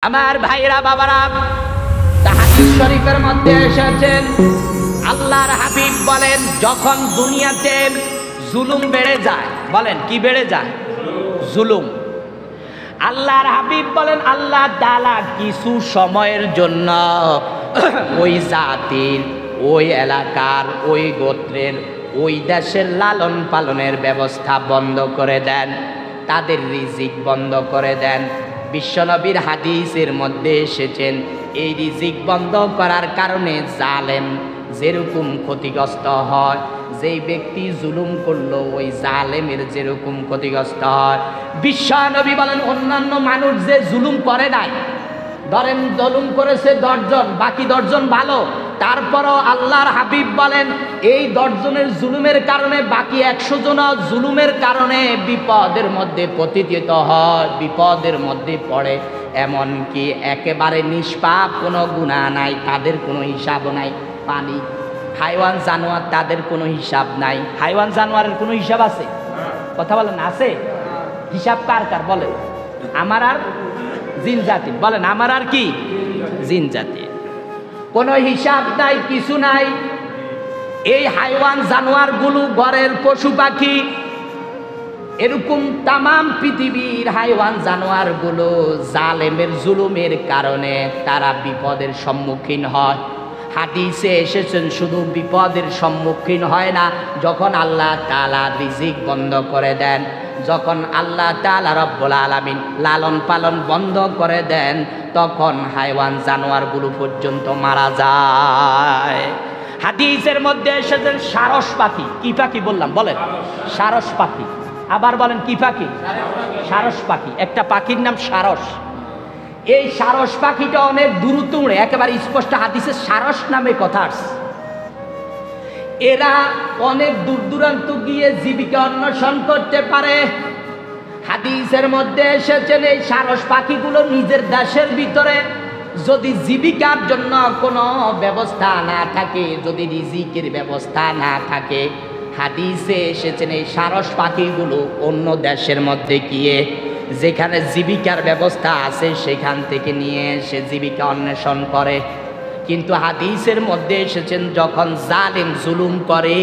আমার ভাইরা বাবারা, হাদিস শরীফের মধ্যে এসেছেন আল্লাহর হাবিব বলেন, যখন দুনিয়াতে জুলুম বেড়ে যায়, বলেন কি বেড়ে যায়? জুলুম। আল্লাহর হাবিব বলেন আল্লাহ তাআলা কিছু সময়ের জন্য ওই জাতির, ওই এলাকার, ওই গোত্রের, ওই দেশের লালন পালনের ব্যবস্থা বন্ধ করে দেন, তাদের রিজিক বন্ধ করে দেন। বিশ্বনবীর হাদিসের মধ্যে এসেছেন এই রিজিক বন্ধ করার কারণে জালেম যেরকম ক্ষতিগ্রস্ত হয়, যেই ব্যক্তি জুলুম করলো ওই জালেমের যেরকম ক্ষতিগ্রস্ত হয়। বিশ্বনবী বলেন অন্যান্য মানুষ যে জুলুম করে নাই, ধরেন জুলুম করেছে 10 জন, বাকি 10 জন ভালো, তারপরও আল্লাহর হাবিব বলেন এই 10 জনের জুলুমের কারণে বাকি 100 জন জুলুমের কারণে বিপদের মধ্যে পতিত হয়, বিপদের মধ্যে পড়ে। এমনকি একেবারে নিষ্পাপ কোনো গুনাহ নাই, তাদের কোনো হিসাবও নাই। পানি, হাইওয়ান জানোয়ার, তাদের কোনো হিসাব নাই। হাইওয়ান জানোয়ারের কোনো হিসাব আছে? কথা বলেন আছে? হিসাব কার কার বলেন? আমার আর জিন জাতি, বলেন আমার আর কি? জিন জাতি। কোনো হিসাব নাই, কিছু নাই। এই হাইওয়ান জানোয়ারগুলো, ঘরের পশু পাখি, এরকম তামাম পৃথিবীর হাইওয়ান জানোয়ারগুলো জালেমের জুলুমের কারণে তারা বিপদের সম্মুখীন হয়। হাদিসে এসেছেন শুধু বিপদের সম্মুখীন হয় না, যখন আল্লাহ তাআলা রিজিক বন্ধ করে দেন, যখন আল্লাহ তাআলা রব্বুল আলামিন লালন পালন বন্ধ করে দেন, তখন হাইওয়ান জানোয়ারগুলো পর্যন্ত মারা যায়। হাদিসের মধ্যে এসেছেন সারস পাখি। কি পাখি বললাম? বলেন সারস পাখি। আবার বলেন কি পাখি? সারস পাখি। একটা পাখির নাম সারস। এই সারস পাখিটা অনেক দ্রুত উড়ে, একেবারে স্পষ্ট হাদিসে সারস নামে কথা আসছে। এরা অনেক দূর দূরান্ত গিয়ে জীবিকা অন্বেষণ করতে পারে। হাদিসের মধ্যে এসেছেন এই সারস পাখিগুলো নিজের দেশের ভিতরে যদি জীবিকার জন্য কোনো ব্যবস্থা না থাকে, যদি রিজিকের ব্যবস্থা না থাকে, হাদিসে এসেছেন এই সারস পাখিগুলো অন্য দেশের মধ্যে গিয়ে যেখানে জীবিকার ব্যবস্থা আছে সেখান থেকে নিয়ে এসে জীবিকা অন্বেষণ করে। কিন্তু হাদিসের মধ্যে এসেছেন যখন জালেম জুলুম করে,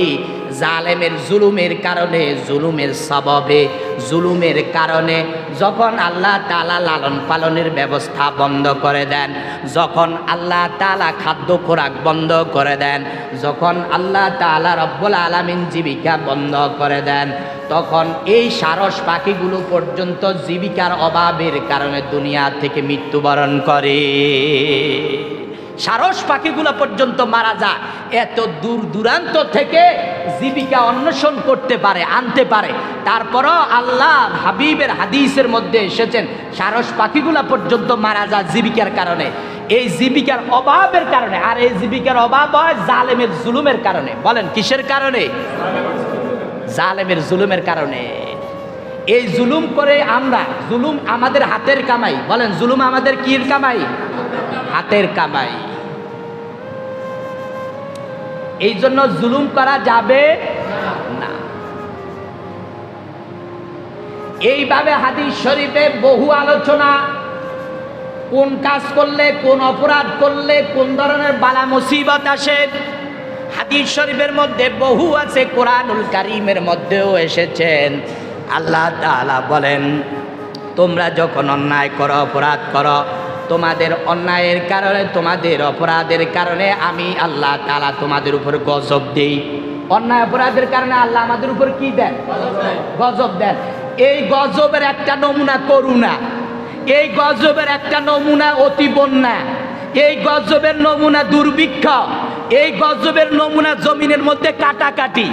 জালেমের জুলুমের কারণে, জুলুমের সববে, জুলুমের কারণে যখন আল্লাহ তাআলা লালন পালনের ব্যবস্থা বন্ধ করে দেন, যখন আল্লাহ তাআলা খাদ্য খোরাক বন্ধ করে দেন, যখন আল্লাহ তাআলা রব্বুল আলামিন জীবিকা বন্ধ করে দেন, তখন এই সারস পাখিগুলো পর্যন্ত জীবিকার অভাবের কারণে দুনিয়া থেকে মৃত্যুবরণ করে। সারস পাখিগুলো পর্যন্ত মারা যায়। এত দূর দূরান্ত থেকে জীবিকা অন্বেষণ করতে পারে, আনতে পারে, তারপরও আল্লাহ হাবিবের হাদিসের মধ্যে এসেছেন সারস পাখিগুলো পর্যন্ত মারা যায় জীবিকার কারণে, এই জীবিকার অভাবের কারণে। আর এই জীবিকার অভাব হয় জালেমের জুলুমের কারণে। বলেন কিসের কারণে? জালেমের জুলুমের কারণে। এই জুলুম করে আমরা, জুলুম আমাদের হাতের কামাই। বলেন জুলুম আমাদের কির কামাই? হাতের কামাই। এই জন্য জুলুম করা যাবে না। এইভাবে হাদিস শরীফে বহু আলোচনা, কোন কাজ করলে, কোন অপরাধ করলে কোন ধরনের বালা মুসিবত আসে, হাদিস শরীফের মধ্যে বহু আছে। কোরআনুল কারীমের মধ্যেও এসেছেন। আল্লাহ তাআলা বলেন তোমরা যখন অন্যায় করো, অপরাধ করো, তোমাদের অন্যায়ের কারণে, তোমাদের অপরাধের কারণে আমি আল্লাহ তাআলা তোমাদের উপর গজব দেই। অন্যায় অপরাধের কারণে আল্লাহ আমাদের উপর কি দেন? গজব দেন। এই গজবের একটা নমুনা করুণা, এই গজবের একটা নমুনা অতি বন্যা, এই গজবের নমুনা দুর্ভিক্ষ, এই গজবের নমুনা জমিনের মধ্যে কাটাকাটি,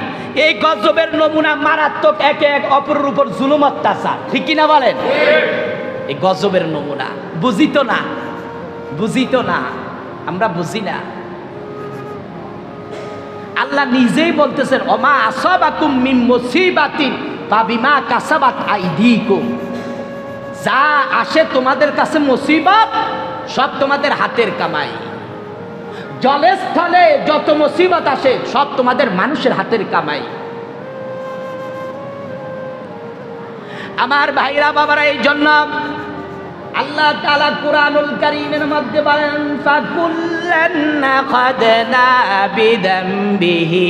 এই গজবের নমুনা মারাত্মক একে এক অপরের উপর জুলুম অত্যাচার। ঠিক কিনা বলেন? এই গজবের নমুনা বুঝিত না, বুঝিত না, আমরা বুঝি না। আল্লাহ নিজেই বলতেছেন ওমা আসাবাকুম মিন মুসিবাতিন ফাবিমা কাসাবাত আইদিকুম। যা আসে তোমাদের কাছে মুসিবত সব তোমাদের হাতের কামাই। জলে স্থলে যত মুসিবত আসে সব তোমাদের মানুষের হাতের কামাই। আমার ভাইরা বাবারা, এই জন্য আল্লাহ তাআলা কুরআনুল কারীমের মধ্যে বলেন ফাকুল্লান আখাযনা বিযামবিহি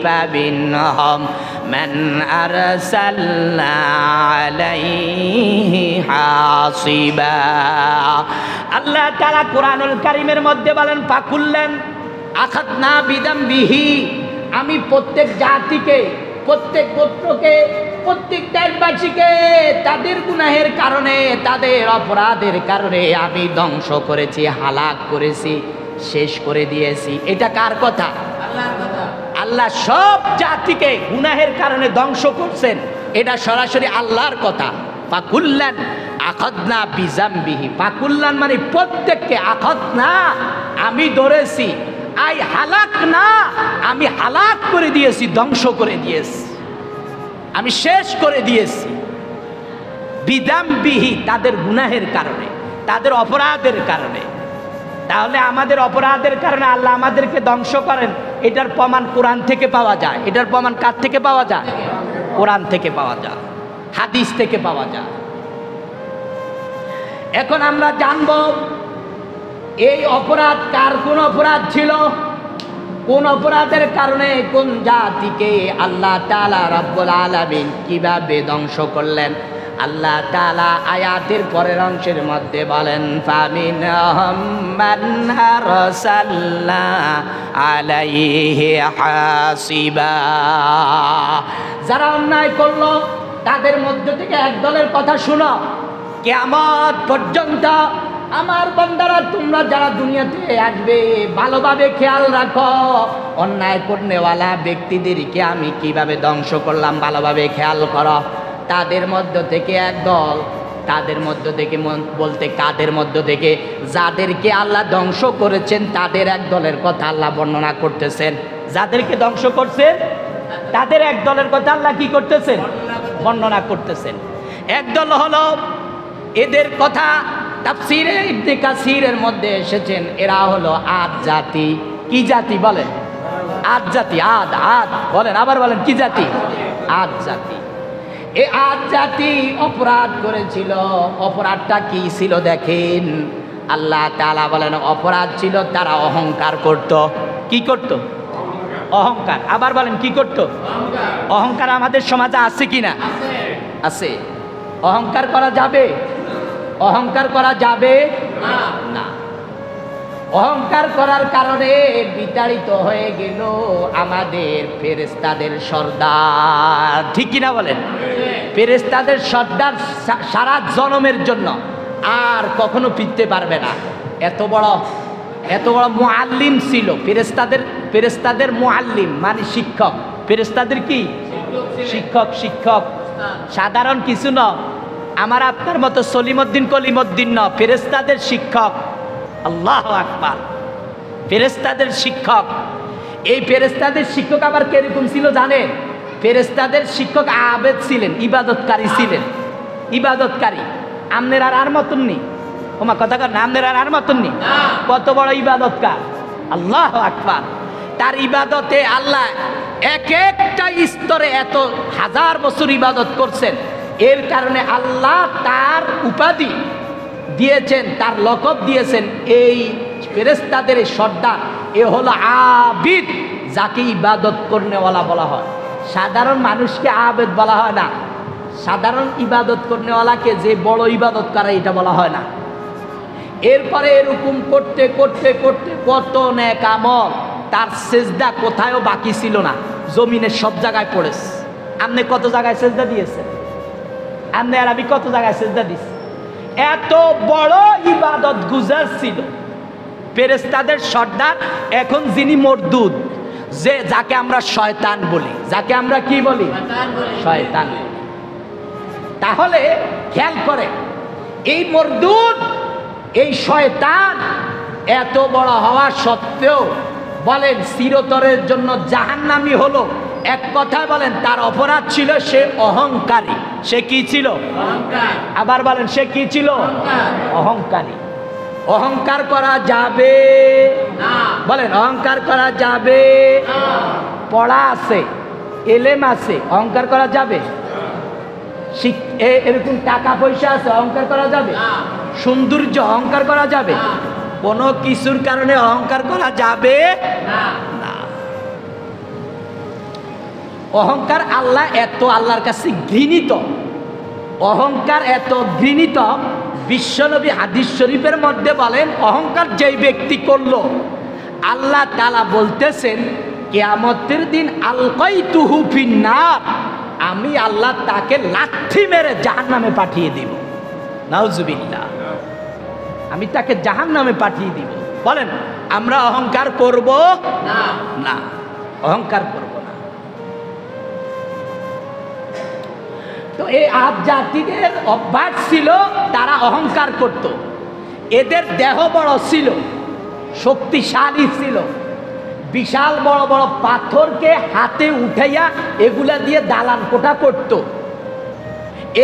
ফামিনহুম মান আরসালনা আলাইহি হাসিবা। আল্লাহ তাআলা কুরআনুল কারীমের মধ্যে বলেন ফাকুল্লান আখাযনা বিযামবিহি, আমি প্রত্যেক জাতিকে, প্রত্যেক গোত্রকে, প্রত্যেক দেশবাসীকে তাদের গুনাহের কারণে, তাদের অপরাধের কারণে আমি ধ্বংস করেছি, হালাক করেছি, শেষ করে দিয়েছি। এটা কার কথা? আল্লাহর কথা। আল্লাহ সব জাতিকে গুনাহের কারণে ধ্বংস করছেন, এটা সরাসরি আল্লাহর কথা। ফাকুল্লান আখাযনা বিযামবিহি, ফাকুল্লান মানে প্রত্যেককে, আখাযনা আমি ধরেছি, আই হালাক না আমি হালাক করে দিয়েছি, ধ্বংস করে দিয়েছি, আমি শেষ করে দিয়েছি। বিযামবিহি তাদের গুনাহের কারণে, তাদের অপরাধের কারণে। তাহলে আমাদের অপরাধের কারণে আল্লাহ আমাদেরকে ধ্বংস করেন, এটার প্রমাণ কোরআন থেকে পাওয়া যায়। এটার প্রমাণ কার থেকে পাওয়া যায়? কোরআন থেকে পাওয়া যায়, হাদিস থেকে পাওয়া যায়। এখন আমরা জানব এই অপরাধ কার, কোন অপরাধ ছিল, কোন অপরাধের কারণে কোন জাতিকে আল্লাহ তাআলা রব্বুল আলামিন কিভাবে ধ্বংস করলেন। আল্লাহ তাআলা আয়াতের পরের অংশের মধ্যে বলেন ফামিনহুম মান আরসালনা আলাইহি হাসিবা, যারা অন্যায় করলো তাদের মধ্য থেকে এক দলের কথা শুনো, কিয়ামত পর্যন্ত আমার বান্দারা তোমরা যারা দুনিয়াতে আসবে ভালোভাবে খেয়াল রাখো, অন্যায় করনেওয়ালা ব্যক্তিদেরকে আমি কিভাবে ধ্বংস করলাম ভালোভাবে খেয়াল করো। তাদের মধ্য থেকে এক দল, তাদের মধ্য থেকে বলতে কাদের মধ্য থেকে? যাদেরকে আল্লাহ ধ্বংস করেছেন তাদের এক দলের কথা আল্লাহ বর্ণনা করতেছেন। যাদেরকে ধ্বংস করছেন তাদের এক দলের কথা আল্লাহ কি করতেছেন? বর্ণনা করতেছেন। একদল হলো, এদের কথা তাফসীরে ইবনে কাসিরের মধ্যে এসেছেন, এরা হলো আদ জাতি। কি জাতি বলেন? আদ জাতি। আদ আদ বলেন, আবার বলেন কি জাতি? আদ জাতি। এই আদ জাতি অপরাধ করেছিল। অপরাধটা কি ছিল দেখেন, আল্লাহ তাআলা বলেন অপরাধ ছিল তারা অহংকার করত। কি করত? অহংকার। আবার বলেন কি করত? অহংকার আমাদের সমাজে আছে কি না? আছে। অহংকার করা যাবে? অহংকার করা যাবে না। অহংকার করার কারণে বিতাড়িত হয়ে গেল আমাদের ফেরেশতাদের সর্দার। ঠিক কিনা বলেন? ফেরেশতাদের সর্দার সারা জনমের জন্য আর কখনো ফিরতে পারবে না। এত বড় মুআল্লিম ছিল ফেরেশতাদের মুআল্লিম মানে শিক্ষক। ফেরেশতাদের কি? শিক্ষক। সাধারণ কিছু না, আমার আপনার মতো সলিমউদ্দিন কলিমউদ্দিন না, ফেরেশতাদের শিক্ষক। আল্লাহু আকবার। ফেরেশতাদের শিক্ষক। এই ফেরেশতাদের শিক্ষক আবার কিরকম ছিল জানেন? ফেরেশতাদের শিক্ষক আবেদ ছিলেন, ইবাদতকারী ছিলেন। ইবাদতকারী আমনের আর মতন নেই। ওমা কথা কর না, আমনের আর মতন নেই। কত বড় ইবাদতকার! আল্লাহু আকবার। তার ইবাদতে আল্লাহ এক একটা স্তরে এত হাজার বছর ইবাদত করছেন। এর কারণে আল্লাহ তার উপাধি দিয়েছেন, তার লকব দিয়েছেন এই ফেরেশতাদের সর্দার। এ হলো আবিদ, যাকে ইবাদত করনেওয়ালা বলা হয়। সাধারণ মানুষকে আবেদ বলা হয় না। সাধারণ ইবাদত করনেওয়ালাকে যে বড় ইবাদত করে এটা বলা হয় না। এরপরে এরকম করতে করতে করতে কত নেক আমল, তার সেজদা কোথায়ও বাকি ছিল না, জমিনের সব জায়গায় পড়েছে। আপনি কত জায়গায় সেজদা দিয়েছেন? আপনি আর আমি কত জায়গায় সেজদা দিচ্ছি? এত বড় ইবাদত গুজার ছিল ফেরেশতাদের সর্দার। এখন যিনি মরদুদ, যে যাকে আমরা শয়তান বলি, যাকে আমরা কি বলি? শয়তান। তাহলে খেয়াল করে, এই মরদুদ, এই শয়তান এত বড় হওয়া সত্ত্বেও বলেন চিরতরের জন্য জাহান্নামী হলো। এক কথায় বলেন তার অপরাধ ছিল সে অহংকারী। সে কি ছিল? আবার বলেন সে কি ছিল? অহংকারী। অহংকার করা যাবে না। বলেন অহংকার করা যাবে? পড়া আছে, এলেম আছে, অহংকার করা যাবে? এরকম টাকা পয়সা আছে, অহংকার করা যাবে? সৌন্দর্য অহংকার করা যাবে? কোনো কিছুর কারণে অহংকার করা যাবে না। অহংকার আল্লাহর কাছে ঘৃণিত। অহংকার এত ঘৃণিত, বিশ্বনবী হাদিস শরীফের মধ্যে বলেন, অহংকার যেই ব্যক্তি করলো আল্লাহ তাআলা বলতেছেন কিয়ামতের দিন আলকাইতুহু ফিন্নার, আমি আল্লাহ তাকে লাথি মেরে জাহান্নামে পাঠিয়ে দিব। নাউজুবিল্লাহ, আমি তাকে জাহান্নামে পাঠিয়ে দিব। বলেন, আমরা অহংকার করব না, অহংকার করব না। তো এই আদ জাতিদের অভ্যাস ছিল, তারা অহংকার করত। এদের দেহ বড় ছিল, শক্তিশালী ছিল, বিশাল বড় বড় পাথরকে হাতে উঠাইয়া এগুলা দিয়ে দালান কোঠা করত।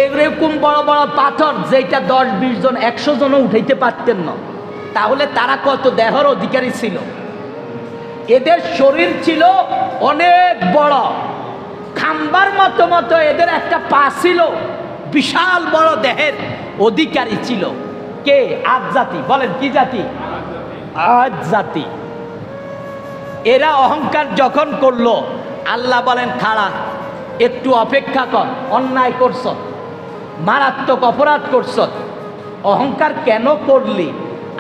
এরকম বড় বড় পাথর যেটা 10-20 জন 100 জনও উঠাইতে পারতেন না। তাহলে তারা কত দেহর অধিকারী ছিল। এদের শরীর ছিল অনেক বড়, খাম্বার মতো মতো এদের একটা পা ছিল, বিশাল বড় দেহের অধিকারী ছিল। কে? আদ জাতি। বলেন, কি জাতি? আদ জাতি। এরা অহংকার যখন করলো, আল্লাহ বলেন খাড়া, একটু অপেক্ষা কর, অন্যায় করছ, মারাত্মক অপরাধ করছ, অহংকার কেন করলি?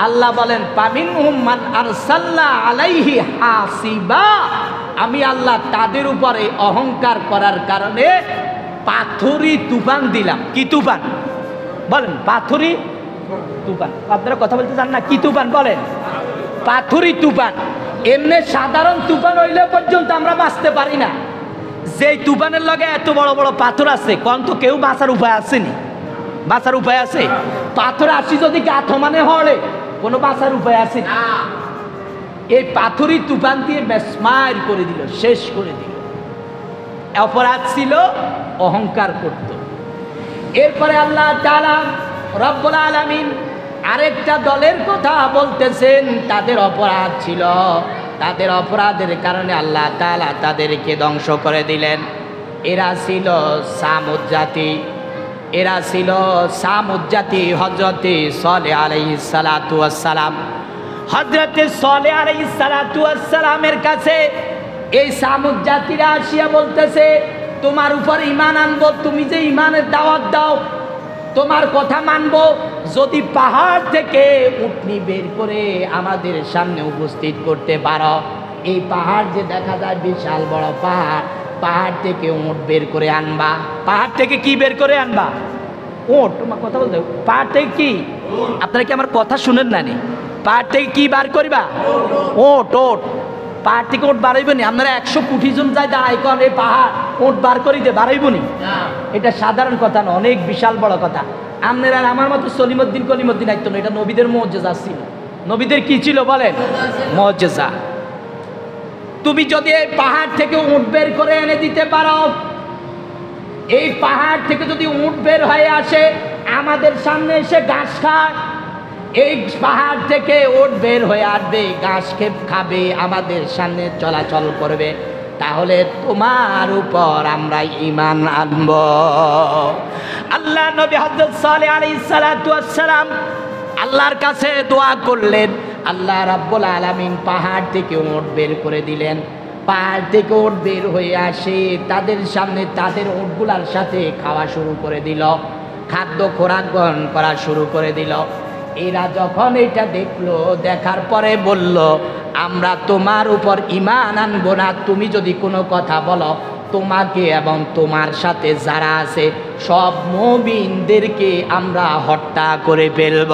আল্লাহ বলেন ফামিনহুম মান আরসালনা আলাইহি হাসিবা, আমি আল্লাহ তাদের উপরে অহংকার করার কারণে পাথরি তুফান দিলাম। কি তুফান? বলেন, পাথরি তুফান। আপনারা কথা বলতে চান না? কি তুফান? বলেন, পাথরি তুফান। এমনি সাধারণ তুফান হইলে পর্যন্ত আমরা বাঁচতে পারি না, যেই তুফানের লগে এত বড় বড় পাথর আছে, কোন তো কেউ বাঁচার উপায় আসেনি? বাঁচার উপায় আছে? পাথর আসি যদি গাথ মানে হলে কোনো বাঁচার উপায় আছে না। এই পাথরি তুফান দিয়ে মেসমার করে দিল, শেষ করে দিল। অপরাধ ছিল, অহংকার করত। এরপরে আল্লাহ তাআলা রব্বুল আলামিন আরেকটা দলের কথা বলতেছেন, তাদের অপরাধ ছিল, তাদের অপরাধের কারণে আল্লাহ তাআলা তাদেরকে ধ্বংস করে দিলেন। এরা ছিল সামুদ জাতি। এরা ছিল সামুদ জাতি। হযরতে সালেহ আলাইহিস সালাতু ওয়াস সালাম, হযরতে সালেহ আলাইহিস সালাতু ওয়াস সালামের কাছে এই সামুদ জাতিরা আসিয়া বলতেছে, তোমার উপর ঈমান আনবো, তুমি যে ঈমানের দাওয়াত দাও, তোমার কথা মানবো, যদি পাহাড় থেকে উটনি বের করে আমাদের সামনে উপস্থিত করতে পারো। এই পাহাড় যে দেখা যায় বিশাল বড় পাহাড়, পাহাড় থেকে উট বের করে আনবা। পাহাড় থেকে কি বের করে আনবা? উট। তোমার কথা বলতে, পাহাড় থেকে কি? আপনারা কি আমার কথা শুনেন না? পাহাড় থেকে কি বার করিবা? উট। উট পাহাড় থেকে উট বাড়াইব নি? আপনারা 100 কোটি জন যায় দা আইকন এই পাহাড় উট বার করি দে, বাড়াইব নি? এটা সাধারণ কথা না, অনেক বিশাল বড় কথা। আপনারা আর আমার মতো সলিমুদ্দিন কলিমুদ্দিন আইতো না, এটা নবীদের মুআজ্জিজা ছিল। নবীদের কি ছিল বলেন? মুআজ্জিজা। তুমি যদি এই পাহাড় থেকে উট বের করে এনে দিতে পারো, এই পাহাড় থেকে যদি উট বের হয়ে আসে আমাদের সামনে এসে ঘাস খায়, এই পাহাড় থেকে উট বের হয়ে আসবে, ঘাস খাবে, আমাদের সামনে চলাচল করবে, তাহলে তোমার উপর আমরা ঈমান আনব। আল্লাহ নবী হযরত সালেহ আলাইহিস সালাতু ওয়াস সালাম আল্লাহর কাছে দোয়া করলেন, আল্লাহ রাব্বুল আলামিন পাহাড় থেকে উট বের করে দিলেন। পাহাড় থেকে উট বের হয়ে আসে, তাদের সামনে তাদের উটগুলার সাথে খাওয়া শুরু করে দিল, খাদ্য খোরাক গ্রহণ করা শুরু করে দিল। এরা যখন এটা দেখলো, দেখার পরে বলল, আমরা তোমার উপর ঈমান আনবো না, তুমি যদি কোনো কথা বলো তোমাকে এবং তোমার সাথে যারা আছে সব মুমিনদেরকে আমরা হত্যা করে ফেলব।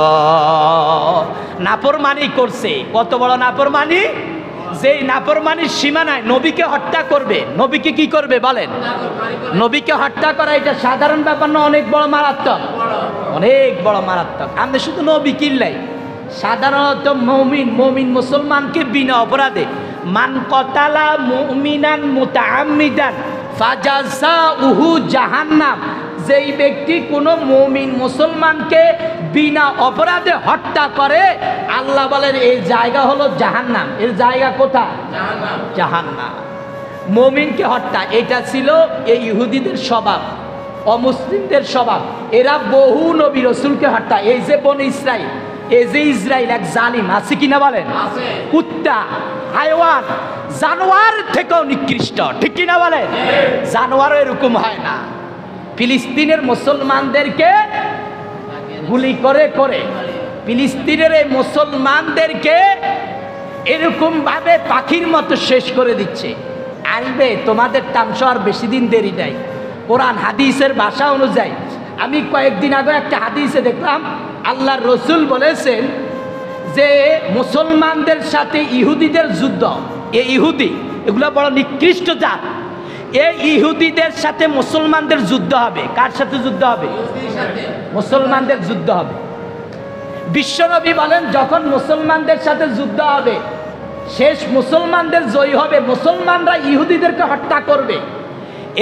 নাফরমানি করছে। কত বড় নাফরমানি! যেই নাফরমানির সীমা নাই, নবীকে হত্যা করবে। নবীকে কি করবে বলেন? নবীকে হত্যা করা এটা সাধারণ ব্যাপার না, অনেক বড় মারাত্মক, অনেক বড় মারাত্মক। আমরা শুধু নবী কিল্লাই, সাধারণত মুমিন মুসলমানকে বিনা অপরাধে মান কতালা মুমিনান মুতাআম্মিদান ফাজাযাউহু জাহান্নাম, যেই ব্যক্তি কোনো মুমিন মুসলমানকে বিনা অপরাধে হত্যা করে, আল্লাহ বলেন এই জায়গা হলো জাহান্নাম। এর জায়গা কোথায়? জাহান্নাম। মুমিনকে হত্যা, এটা ছিল এই ইহুদিদের স্বভাব। অমুসলিমদের স্বভাব, এরা বহু নবী রসুলকে হত্যা। এই যে বনি ইসরাইল, এই যে ইসরাইল এক জালিম, আছে কিনা বলেন? কুত্তা, হায়ওয়ান, জানোয়ার থেকেও নিকৃষ্ট, ঠিক কিনা বলেন? জানোয়ারও এরকম হয় না। ফিলিস্তিনের মুসলমানদেরকে গুলি করে করে, ফিলিস্তিনের এই মুসলমানদেরকে এরকম ভাবে পাখির মতো শেষ করে দিচ্ছে। আসবে তোমাদের তামসা আর বেশি দিন দেরি নাই। কোরআন হাদিসের ভাষা অনুযায়ী, আমি কয়েকদিন আগে একটা হাদিসে দেখলাম আল্লাহর রসুল বলেছেন যে মুসলমানদের সাথে ইহুদিদের যুদ্ধ, এই ইহুদি এগুলো বড় নিকৃষ্ট জাত, এই ইহুদিদের সাথে মুসলমানদের যুদ্ধ হবে। কার সাথে যুদ্ধ হবে? মুসলমানদের যুদ্ধ হবে। বিশ্বনবী বলেন যখন মুসলমানদের সাথে যুদ্ধ হবে, শেষ মুসলমানদের জয়ী হবে, মুসলমানরা ইহুদিদেরকে হত্যা করবে।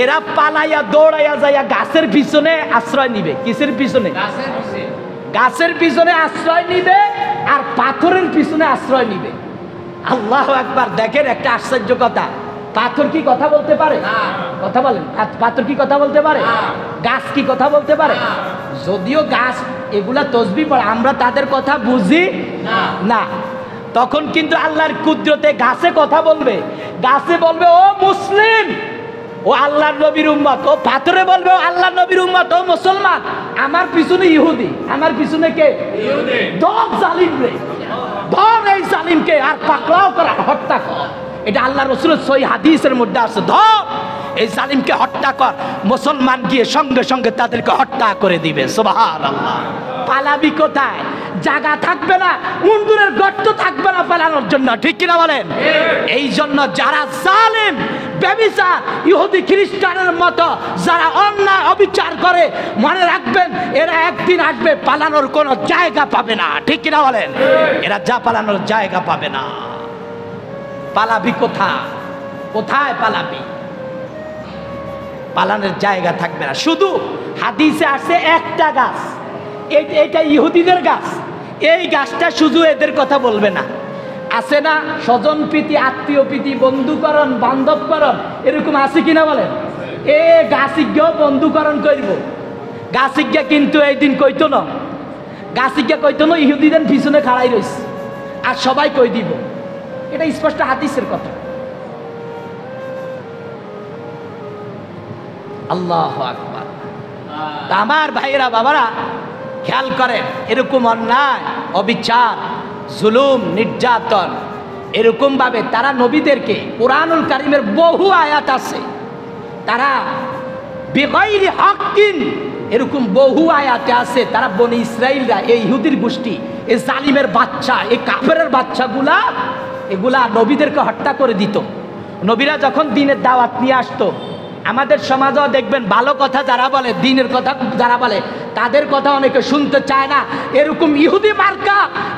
এরা পালাইয়া দৌড়াইয়া যাইয়া গাছের পিছনে আশ্রয় নিবে। কিসের পিছনে? গাছের পিছনে আশ্রয় নিবে আর পাথরের পিছনে আশ্রয় নিবে। আল্লাহু আকবার! দেখেন একটা আশ্চর্য কথা, পাথর কি কথা বলতে পারে? কথা বলেন, পাথর কি কথা বলতে পারে? গাছ কি কথা বলতে পারে? যদিও গাছ এগুলা তসবিহ পড়ে, আমরা তাদের কথা বুঝি না। তখন কিন্তু আল্লাহর কুদরতে গাছে কথা বলবে। গাছে বলবে ও মুসলিম, ও আল্লাহর নবীর উম্মত। ও পাথরে বলবে ও আল্লাহর নবীর উম্মত, ও মুসলমান। আমার পিছনে ইহুদি, আমার পিছনে কে? ইহুদি। ধর জালিম রে, ধর এই জালিমকে আর পাকড়াও করা, হত্যা কর। এটা আল্লাহ রসুলের সহিহ হাদিসের মধ্যে আছে। ধর এই জালিমকে হত্যা কর। মুসলমান গিয়ে সঙ্গে সঙ্গে তাদেরকে হত্যা করে দিবে। সুবহানাল্লাহ। পালাবি কোথায়? জায়গা থাকবে না, মুন্ডুরের গর্ত থাকবে না পালানোর জন্য, ঠিক কিনা বলেন? এই জন্য যারা জালিম, ব্যভিচার, ইহুদি খ্রিস্টানের মতো যারা অন্যায় অবিচার করে, মনে রাখবেন এরা একদিন আসবে, পালানোর কোনো জায়গা পাবে না, ঠিক কিনা বলেন? এরা যা পালানোর জায়গা পাবে না। পালাবি কোথায়? কোথায় পালাবি? পালানোর জায়গা থাকবে না। শুধু হাদিসে আছে একটা গাছ, এটা ইহুদিদের গাছ, এই গাছটা শুধু এদের কথা বলবে না। আছে না স্বজন প্রীতি, আত্মীয় প্রীতি, বন্ধুকরণ, বান্ধবকরণ, এরকম আছে কিনা বলেন? এ গাছিজ্ঞাও বন্ধুকরণ করব। গাছিজ্ঞা কিন্তু এই দিন কইতো না, গাছিজ্ঞা কইতো না, ইহুদিদের পিছনে খাড়াই রয়েছে আর সবাই কই দিব। এটা স্পষ্ট হাদিসের কথা। আল্লাহু আকবার। আমার ভাইয়েরা, বাবারা, খেয়াল করেন, এরকম অন্যায়, অবিচার, জুলুম, নির্যাতন, এরকম ভাবে তারা নবীদেরকে, কোরআনুল কারীমের বহু আয়াত আছে, তারা বেগাইরি হাক্কিন, এরকম বহু আয়াতে আছে, তারা বনি ইসরাইলরা, এই ইহুদির গোষ্ঠী, এই জালিমের বাচ্চা, এই কাফেরের বাচ্চাগুলা, এগুলা নবীদেরকে হত্যা করে দিত। নবীরা যখন দ্বীনের দাওয়াত নিয়ে আসতো, আমাদের সমাজেও দেখবেন ভালো কথা যারা বলে, দ্বীনের কথা যারা বলে, তাদের কথা অনেকে শুনতে চায় না। এরকম ইহুদি মার্কা,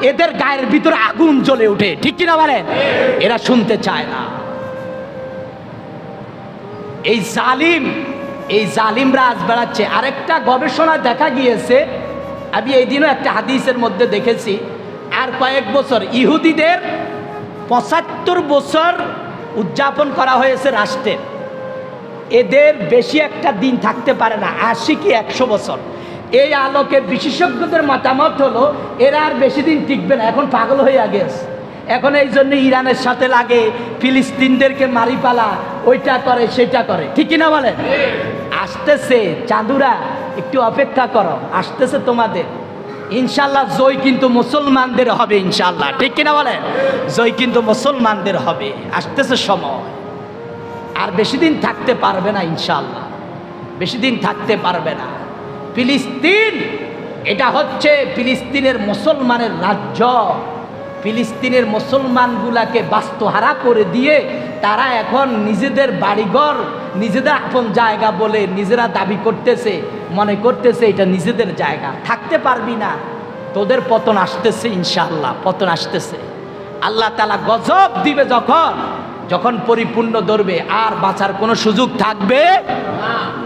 এদের গায়ের ভিতরে আগুন জ্বলে ওঠে, ঠিক কিনা বলেন? এরা শুনতে চায় না। এই জালিম, এই জালিমরা আজ বেড়াচ্ছে। আরেকটা গবেষণা দেখা গিয়েছে, আমি এই দিনও একটা হাদিসের মধ্যে দেখেছি, আর কয়েক বছর ইহুদিদের ৭৫ বছর উদযাপন করা হয়েছে রাষ্ট্রের। এদের বেশি একটা দিন থাকতে পারে না, ৮০ কি ১০০ বছর। এই আলোকে বিশেষজ্ঞদের মতামত হলো এরা আর বেশি দিন টিকবে না, এখন পাগল হয়ে গেছে। এখন এই জন্য ইরানের সাথে লাগে, ফিলিস্তিনদেরকে মারি পালা, ওইটা করে সেটা করে, ঠিক কিনা বলেন? আসতেছে চাঁদুরা, একটু অপেক্ষা করো, আসতেছে তোমাদের ইনশাল্লাহ জয় কিন্তু মুসলমানদের হবে, ইনশাল্লাহ, ঠিক কিনা বলেন? জয় কিন্তু মুসলমানদের হবে, আসতেছে সময়। আর বেশি দিন থাকতে পারবে না, ইনশাল্লাহ বেশি দিন থাকতে পারবে না। ফিলিস্তিন, এটা হচ্ছে ফিলিস্তিনের মুসলমানের রাজ্য। ফিলিস্তিনের মুসলমানগুলাকে বাস্তুহারা করে দিয়ে তারা এখন নিজেদের বাড়িঘর, নিজেদের আপন জায়গা বলে নিজেরা দাবি করতেছে, মনে করতেছে এটা নিজেদের জায়গা। থাকতে পারবি না, তোদের পতন আসতেছে, ইনশাআল্লাহ পতন আসতেছে। আল্লাহ তাআলা গজব দিবে যখন, যখন পরিপূর্ণ ধরবে, আর বাঁচার কোনো সুযোগ থাকবে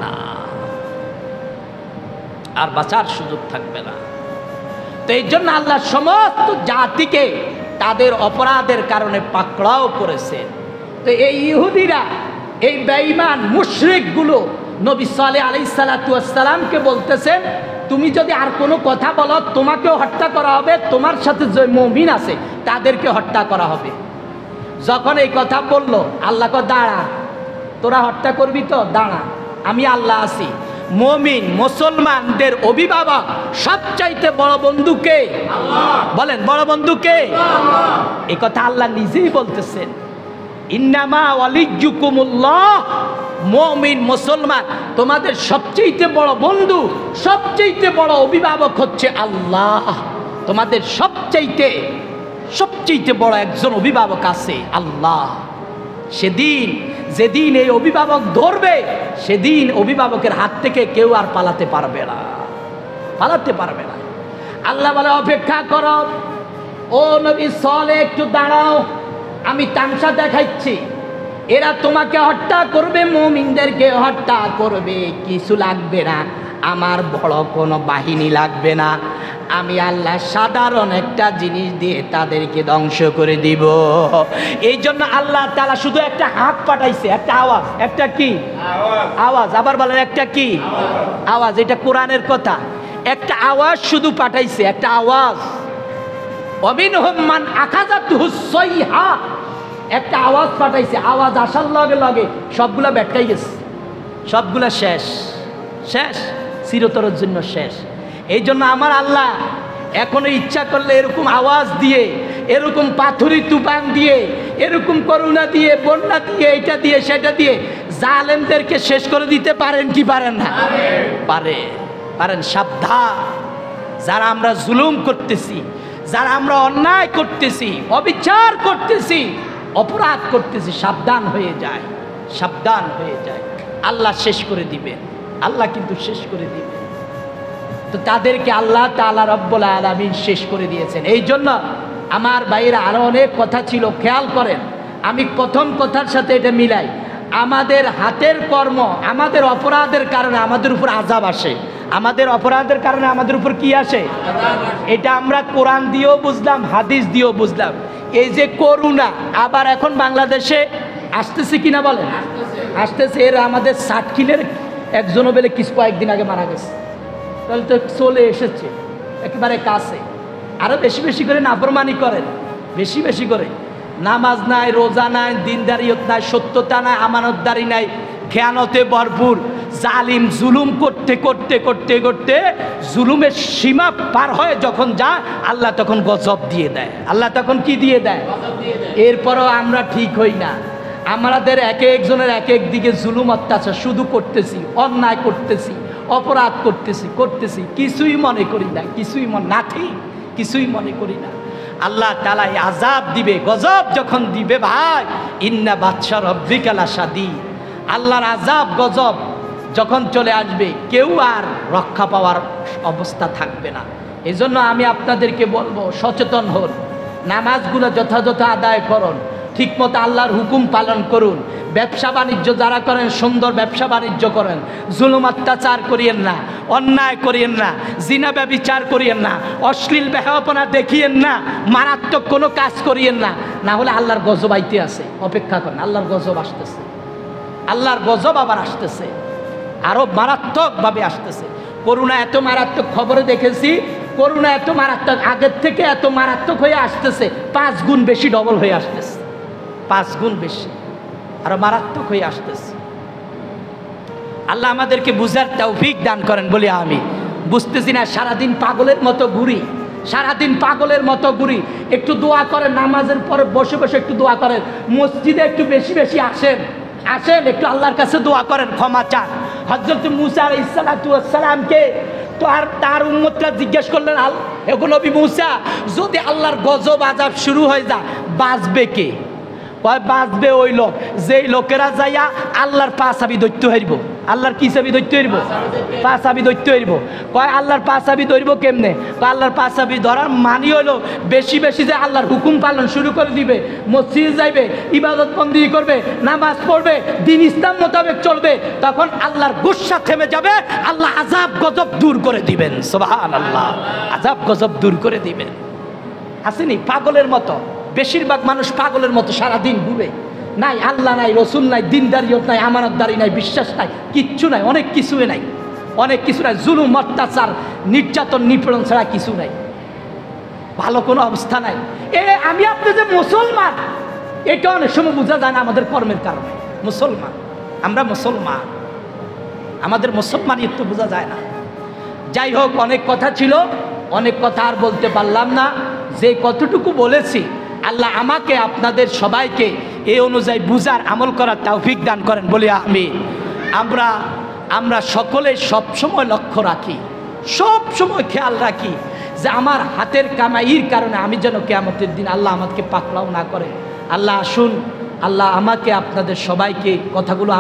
না, আর বাঁচার সুযোগ থাকবে না। তো এই জন্য আল্লাহ সমস্ত জাতিকে তাদের অপরাধের কারণে পাকড়াও করেছেন। তো এই ইহুদিরা, এই বেঈমান মুশরিকগুলো নবী সালেহ আলাইহিস সালাতু ওয়াস সালামকে বলতেছেন, তুমি যদি আর কোনো কথা বলো তোমাকেও হত্যা করা হবে, তোমার সাথে যে মুমিন আছে তাদেরকে হত্যা করা হবে। যখন এই কথা বললো, আল্লাহ কয় দাঁড়া, তোরা হত্যা করবি তো দাঁড়া, আমি আল্লাহ আছি। মুমিন মুসলমানদের অভিভাবক সবচাইতে বড় বন্ধু কে? আল্লাহ। বলেন বড় বন্ধু কে? আল্লাহ। এই কথা আল্লাহ নিজেই বলতেছেন, ইন্নামা ওয়ালিয়্যুকুমুল্লাহ। মুমিন মুসলমান তোমাদের সবচেয়ে বড় বন্ধু, সবচেয়ে বড় অভিভাবক হচ্ছে আল্লাহ। তোমাদের সবচেয়ে বড় একজন অভিভাবক আছে আল্লাহ। যেদিন এই অভিভাবক ধরবে, সেদিন অভিভাবকের হাত থেকে কেউ আর পালাতে পারবে না। আল্লাহ বলে অপেক্ষা করো, ও নবী সালেহ একটু দাঁড়াও, আমি তামসা দেখাচ্ছি। এরা তোমাকে হত্যা করবে, মুমিনদেরকে হত্যা করবে, কিছু লাগবে না, আমার বড় কোনো বাহিনী লাগবে না, আমি আল্লাহ সাধারণ একটা জিনিস দিয়ে তাদেরকে ধ্বংস করে দিব। এই জন্য আল্লাহ তাআলা শুধু একটা হাত পাঠাইছে, একটা আওয়াজ, একটা কি আওয়াজ, আবার বলেন একটা কি আওয়াজ। এটা কোরআনের কথা, একটা আওয়াজ শুধু পাঠাইছে, একটা আওয়াজ। ওয়ামিনহুম মান আখাযাতহুস সাইহা, একটা আওয়াজ পাঠাইছে, আওয়াজ আসার লগে লগে সবগুলা বেটকাই গেছে, সবগুলা শেষ, চিরতরের জন্য শেষ। এই জন্য আমার আল্লাহ এখনো ইচ্ছা করলে এরকম আওয়াজ দিয়ে, এরকম পাথুরি তুফান দিয়ে, এরকম করুণা দিয়ে, বন্যা দিয়ে, এটা দিয়ে সেটা দিয়ে জালেমদেরকে শেষ করে দিতে পারেন কি পারেন না? পারেন। সাবধান, যারা আমরা জুলুম করতেছি, যারা আমরা অন্যায় করতেছি, অবিচার করতেছি, অপরাধ করতেছি, সাবধান হয়ে যায়। আল্লাহ শেষ করে দিবেন, আল্লাহ কিন্তু শেষ করে দিবেন। তো তাদেরকে আল্লাহ তাআলা রব্বুল আলামিন শেষ করে দিয়েছেন। এই জন্য আমার ভাইয়েরা আরো অনেক কথা ছিল, খেয়াল করেন, আমি প্রথম কথার সাথে এটা মিলাই। আমাদের হাতের কর্ম, আমাদের অপরাধের কারণে আমাদের উপর আযাব আসে, আমাদের অপরাধের কারণে আমাদের উপর কি আসে? এটা আমরা কোরআন দিয়েও বুঝলাম, হাদিস দিয়েও বুঝলাম। এই যে করুণা আবার এখন বাংলাদেশে আসতেছে কিনা বলেন? আসতেছে। এর আমাদের সাতক্ষীরের একজনও বেলে কিছু কয়েকদিন আগে মারা গেছে, তাহলে তো চলে এসেছে একেবারে কাছে। আরও বেশি করে নাফরমানি করেন, বেশি করে নামাজ নাই, রোজা নাই, দিনদারিয়ত নাই, সত্যতা নাই, আমানতদারি নাই, খেয়ানতে ভরপুর, জালিম জুলুম করতে জুলুমের সীমা পার হয়ে যখন যায়, আল্লাহ তখন গজব দিয়ে দেয়। আল্লাহ তখন কি দিয়ে দেয়? এরপরও আমরা ঠিক হই না। আমাদের এক একজনের এক এক দিকে জুলুম অত্যাচার শুধু করতেছি, অন্যায় করতেছি, অপরাধ করতেছি, কিছুই মনে করি না, কিছুই মনে করি না। আল্লাহ তাআলা আযাব দিবে, গজব যখন দিবে ভাই, ইন্না বাদশা রব্বিকা লাশাদীদ, আল্লাহর আযাব গজব যখন চলে আসবে, কেউ আর রক্ষা পাওয়ার অবস্থা থাকবে না। এই জন্য আমি আপনাদেরকে বলবো, সচেতন হন, নামাজগুলো যথাযথ আদায় করুন, ঠিকমতো আল্লাহর হুকুম পালন করুন। ব্যবসা বাণিজ্য যারা করেন, সুন্দর ব্যবসা বাণিজ্য করেন, জুলুম অত্যাচার করিয়েন না, অন্যায় করিয়েন না, জিনা ব্যভিচার করিয়েন না, অশ্লীল বেহায়াপনা দেখিয়েন না, মারাত্মক কোনো কাজ করিয়েন না, না হলে আল্লাহর গজব আইতে আছে। অপেক্ষা করেন, আল্লাহর গজব আসতেছে, আল্লাহর গজব আবার আসতেছে, আরো মারাত্মকভাবে আসতেছে। করোনা এত মারাত্মক, খবরে দেখেছি, করোনা এত মারাত্মক, আগের থেকে এত মারাত্মক হয়ে আসতেছে, 5 গুণ বেশি, ডবল হয়ে আসতেছে, 5 গুণ বেশি, আরো মারাত্মক হয়ে আসতেছে। আল্লাহ আমাদেরকে বুঝার তৌফিক দান করেন বলি আমি। বুঝতেছি না, সারাদিন পাগলের মতো ঘুরি। একটু দোয়া করেন, নামাজের পরে বসে একটু দোয়া করেন, মসজিদে একটু বেশি আসেন, একটু আল্লাহর কাছে দোয়া করেন, ক্ষমা চান। হযরত মুসা আলাইহিস সালাতু ওয়াস সালামকে তো আর তার উম্মতরা জিজ্ঞেস করলেন, এখন নবী মুসা, যদি আল্লাহর গজব আযাব শুরু হয়ে যায়, বাঁচবে কে? কয় বাঁচবে ওই লোক যেই লোকেরা যাইয়া আল্লাহর পা চাবি ধরতে হইব। আল্লাহর কি চাবি ধরতে হইব? পা চাবি ধরতে হইব। কয় আল্লাহর পা চাবি ধরব কেমনে? কয় আল্লাহর পা চাবি ধরার মানি হইল বেশি যে আল্লাহর হুকুম পালন শুরু করে দিবে, মসজিদে যাইবে, ইবাদত বন্দি করবে, নামাজ পড়বে, দিন ইসলাম মোতাবেক চলবে, তখন আল্লাহর গুসা থেমে যাবে, আল্লাহ আযাব গজব দূর করে দিবেন। সুবহানাল্লাহ, আযাব গজব দূর করে দিবেন। আসেনি পাগলের মতো, বেশিরভাগ মানুষ পাগলের মতো সারাদিন ঘুরে, নাই, আল্লাহ নাই, রসুল নাই, দিনদারিয়ত নাই, আমানতদারি নাই, বিশ্বাস নাই, কিচ্ছু নাই, অনেক কিছুই নাই, অনেক কিছু নাই, জুলুম অত্যাচার নির্যাতন নিপীড়ন ছাড়া কিছু নাই, ভালো কোনো অবস্থা নাই। আমি আপনি যে মুসলমান এটা অনেক সময় বোঝা যায় না আমাদের কর্মের কারণে। মুসলমান, আমরা মুসলমান, আমাদের মুসলমানিত্ব বোঝা যায় না। যাই হোক, অনেক কথা ছিল, অনেক কথা আর বলতে পারলাম না। যে কতটুকু বলেছি আল্লাহ আমাকে আপনাদের সবাইকে এই অনুযায়ী বুঝার আমল করার তৌফিক দান করেন বলি আমিন। আমরা সকলে সবসময় লক্ষ্য রাখি, সব সময় খেয়াল রাখি যে আমার হাতের কামাইয়ের কারণে আমি যেন কিয়ামতের দিন আল্লাহ আমাকে পাকড়াও না করে। আল্লাহ আসুন, আল্লাহ আমাকে আপনাদের সবাইকে কথাগুলো